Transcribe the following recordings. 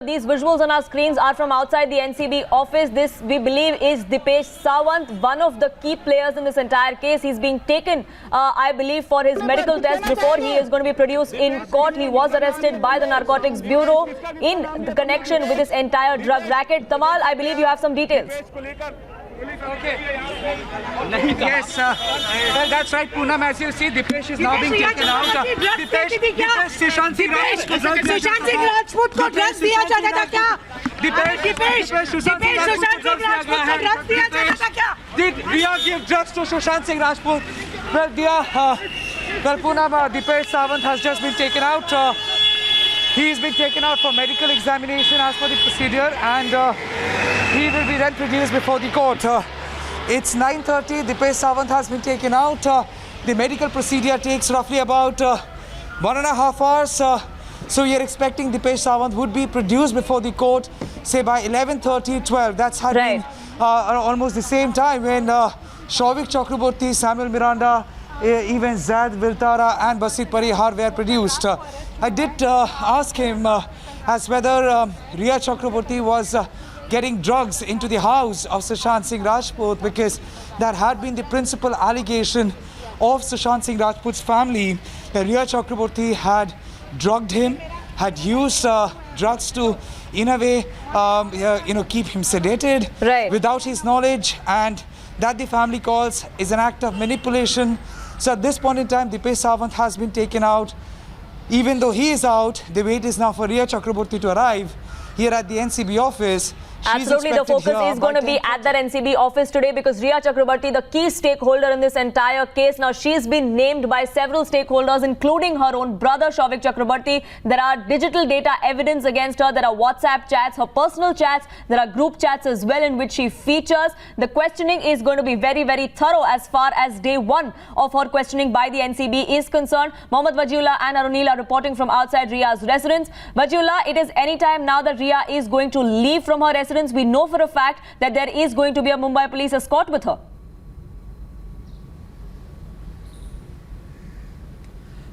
These visuals on our screens are from outside the NCB office. This, we believe, is Dipesh Sawant, one of the key players in this entire case. He's being taken, I believe, for his medical test before he is going to be produced in court. He was arrested by the Narcotics Bureau in connection with this entire drug racket. Tamal, I believe you have some details. Yes, well, that's right, Poonam. As you see, Dipesh is now being taken out. Dipesh, Sushant Singh Rajput को drugs दिया जाता था क्या? Dipesh, Sushant Singh Rajput को drugs दिया जाता था क्या? Did Riya give drugs to Sushant Singh Rajput? Well, Poonam, Dipesh Sawant has just been taken out. He's been taken out for medical examination as per the procedure, and he will be then produced before the court. It's 9:30. Dipesh Sawant has been taken out. The medical procedure takes roughly about 1.5 hours. So we are expecting Dipesh Sawant would be produced before the court, say by 11:30, 12. That's happening almost the same time when Souvik Chakraborty, Samuel Miranda, even Zaid Viltara and Basit Parihar were produced. I did ask him as whether Riya Chakraborty was getting drugs into the house of Sushant Singh Rajput, because that had been the principal allegation of Sushant Singh Rajput's family, that Riya Chakraborty had drugged him, had used drugs to, in a way, keep him sedated without his knowledge, and that the family calls is an act of manipulation. So at this point in time, Dipesh Sawant has been taken out. Even though he is out, the wait is now for Riya Chakraborty to arrive here at the NCB office. Absolutely, the focus is going to be at that NCB office today, because Riya Chakraborty, the key stakeholder in this entire case. Now, she's been named by several stakeholders, including her own brother, Souvik Chakraborty. There are digital data evidence against her. There are WhatsApp chats, her personal chats. There are group chats as well in which she features. The questioning is going to be very, very thorough as far as day one of her questioning by the NCB is concerned. Mohammad Wajiullah and Arunil are reporting from outside Riya's residence. Wajiullah, it is any time now that Riya is going to leave from her residence. We know for a fact that there is going to be a Mumbai police escort with her.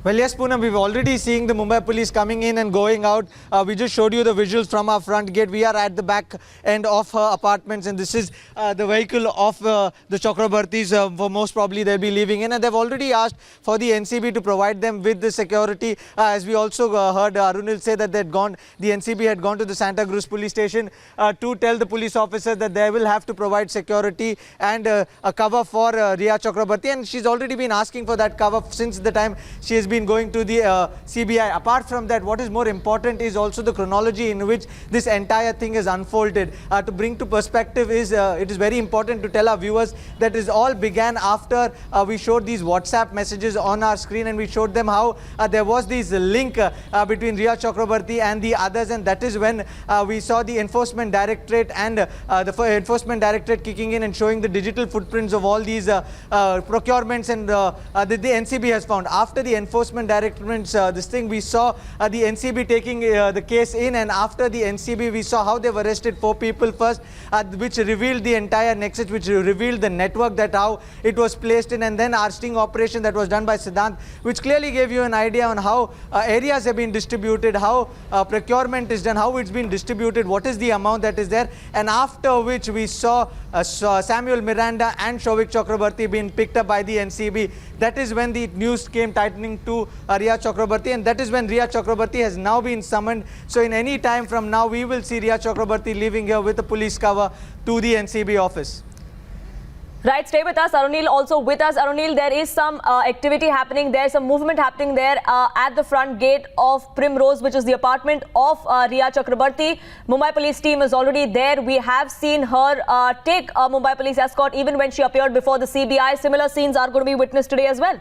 Well, yes, Poonam, we've already seen the Mumbai police coming in and going out. We just showed you the visuals from our front gate. We are at the back end of her apartments, and this is the vehicle of the Chakrabortys. For most probably they'll be leaving in, and they've already asked for the NCB to provide them with the security. As we also heard Arunil say that the NCB had gone to the Santa Cruz police station to tell the police officers that they will have to provide security and a cover for Riya Chakraborty, and she's already been asking for that cover since the time she has been going to the CBI. Apart from that, what is more important is also the chronology in which this entire thing is unfolded. To bring to perspective is it is very important to tell our viewers that it all began after we showed these WhatsApp messages on our screen, and we showed them how there was this link between Riya Chakraborty and the others, and that is when we saw the Enforcement Directorate and the Enforcement Directorate kicking in and showing the digital footprints of all these procurements and that the NCB has found. After the Enforcement Directorate's we saw the NCB taking the case in, and after the NCB we saw how they've arrested 4 people first, which revealed the entire nexus, which revealed the network, that how it was placed in, and then our sting operation that was done by Siddhant, which clearly gave you an idea on how areas have been distributed, how procurement is done, how it's been distributed, what is the amount that is there, and after which we saw Samuel Miranda and Souvik Chakraborty being picked up by the NCB. That is when the news came tightening to Riya Chakraborty, and that is when Riya Chakraborty has now been summoned. So in any time from now, we will see Riya Chakraborty leaving here with a police cover to the NCB office. Right, stay with us. Arunil also with us. Arunil, there is some activity happening there, some movement happening there at the front gate of Primrose, which is the apartment of Riya Chakraborty. Mumbai police team is already there. We have seen her take a Mumbai police escort even when she appeared before the CBI. Similar scenes are going to be witnessed today as well.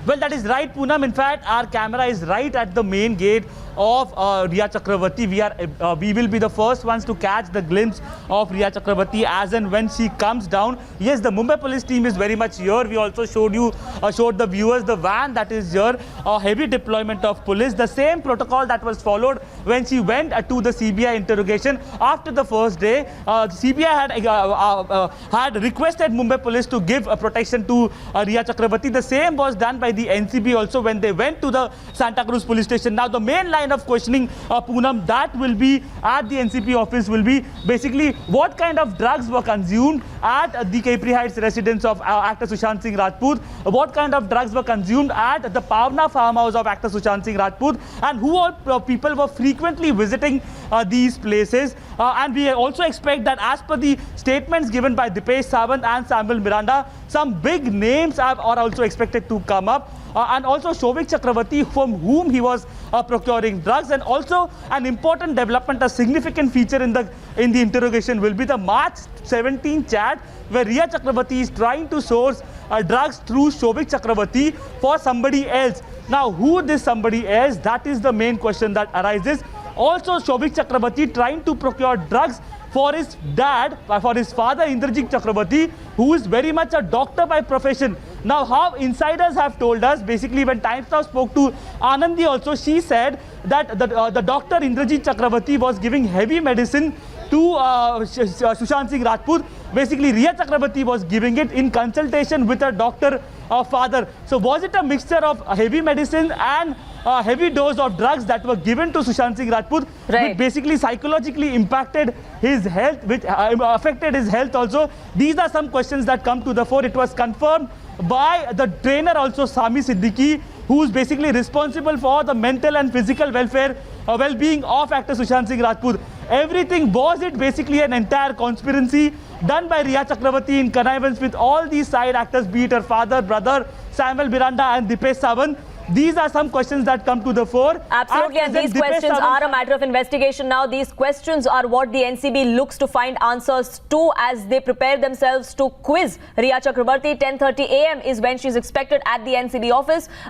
Well, that is right, Poonam. In fact, our camera is right at the main gate of Riya Chakraborty. We will be the first ones to catch the glimpse of Riya Chakraborty as and when she comes down. Yes, the Mumbai police team is very much here. We also showed the viewers the van that is here. A heavy deployment of police. The same protocol that was followed when she went to the CBI interrogation after the first day. CBI had requested Mumbai police to give protection to Riya Chakraborty. The same was done by the NCB also when they went to the Santa Cruz police station. Now the main line of questioning, Poonam, that will be at the NCP office will be basically what kind of drugs were consumed at the Capri Heights residence of actor Sushant Singh Rajput, what kind of drugs were consumed at the Pavna farmhouse of actor Sushant Singh Rajput, and who all people were frequently visiting these places. And we also expect that as per the statements given by Dipesh Sawant and Samuel Miranda, some big names are also expected to come up. And also Shobhik Chakravarti, from whom he was procuring drugs. And also an important development, a significant feature in the interrogation will be the March 17 chat where Riya Chakravarti is trying to source drugs through Shobhik Chakravarti for somebody else. Now, who this somebody else? That is the main question that arises. Also, Shobhik Chakravarti trying to procure drugs for his dad, for his father Indrajit Chakravarti, who is very much a doctor by profession. Now, how insiders have told us, basically when Times Now spoke to Anandi also, she said that the doctor Indrajit Chakravarti was giving heavy medicine to Sushant Singh Rajput. Basically, Riya Chakravarti was giving it in consultation with her doctor father. So was it a mixture of heavy medicine and a heavy dose of drugs that were given to Sushant Singh Rajput, Right. which basically psychologically impacted his health, which affected his health also? These are some questions that come to the fore. It was confirmed by the trainer also, Sami Siddiqui, who is basically responsible for the mental and physical well-being of actor Sushant Singh Rajput. Everything, was it basically an entire conspiracy done by Riya Chakravarti in connivance with all these side actors, be it her father, brother, Samuel Miranda and Dipesh Sawant? These are some questions that come to the fore. Absolutely, and these questions are a matter of investigation now. These questions are what the NCB looks to find answers to as they prepare themselves to quiz Riya Chakrabarti. 10:30 a.m. is when she's expected at the NCB office.